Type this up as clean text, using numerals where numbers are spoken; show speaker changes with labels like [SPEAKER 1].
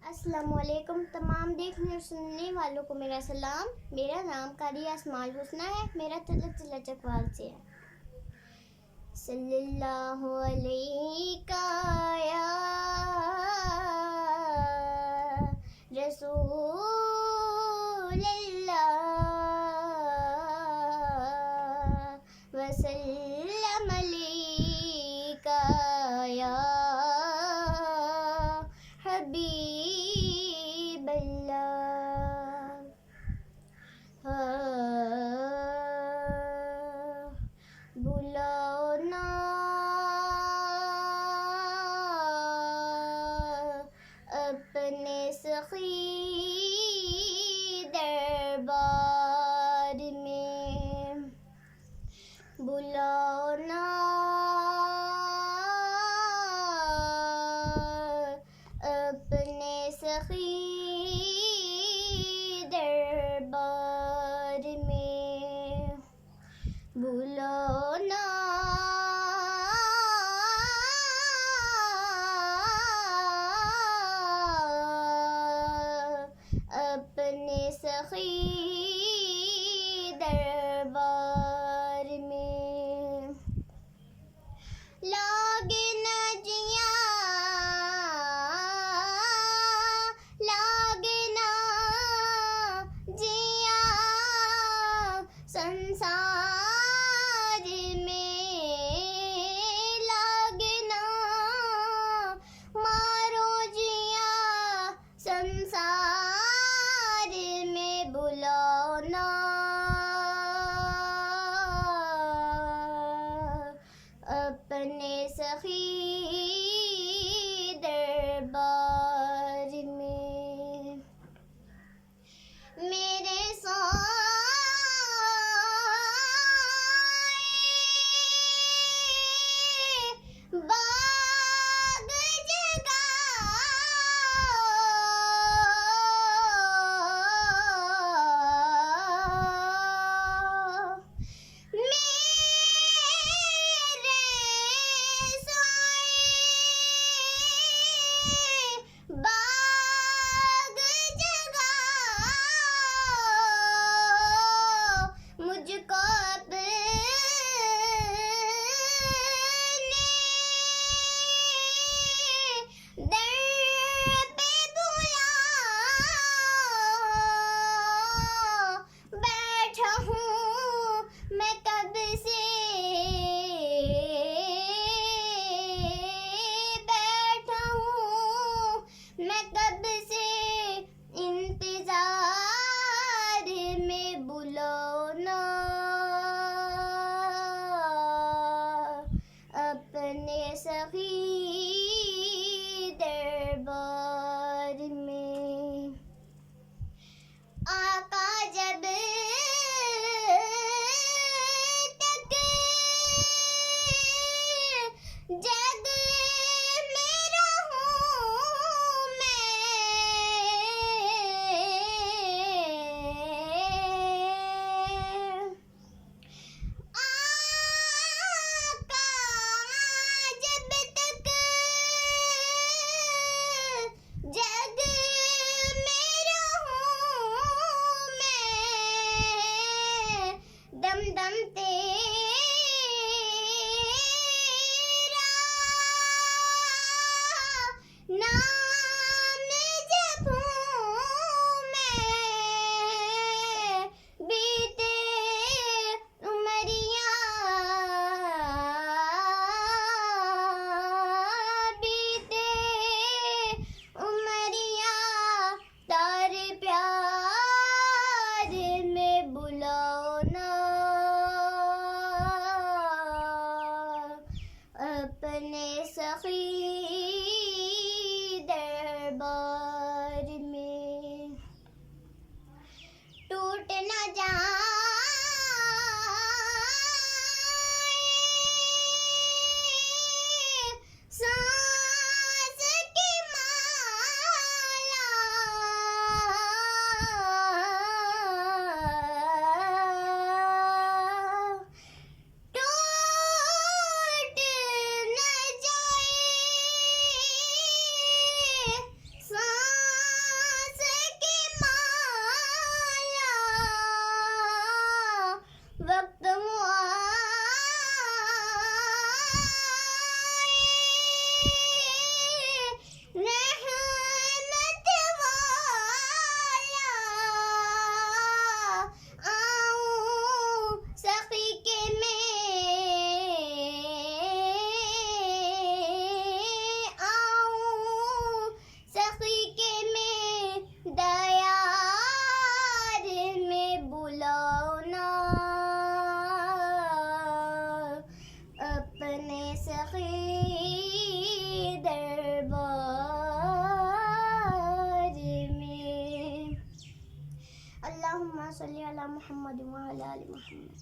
[SPEAKER 1] अस्सलामुअलैकुम तमाम देखने और सुनने वालों को मेरा सलाम। मेरा नाम कारी असमाल हुस्ना है। मेरा तलक जिला चकवाल से है। सल्लल्लाहु अलैहि या रसूलल्लाह वसल्लम अलैका या हबीबल्लाह। बुलाओ ना अपने सखी दरबार में, बुलाओ ना अपने सखी दरबार में, बुलाओ ना अपने सखी दरबार में। लागे ना जिया लागे ना जिया संसार में, लागे ना मारो जिया संसार में, बुलाओ ना अपने सखी दरबार में। मेरे साए बाग जगाओ, मेरे साए बाग जगाओ, मुझको अपने दर पे बुलाओ। बैठा हूँ मैं कब से, बैठा हूँ मैं कब से इंतजार में, बुलाओ ना अपने सखी दरबार में। आका जब तक जग में रहूं मैं, मुहम्मद व अला आलि मुहम्मद।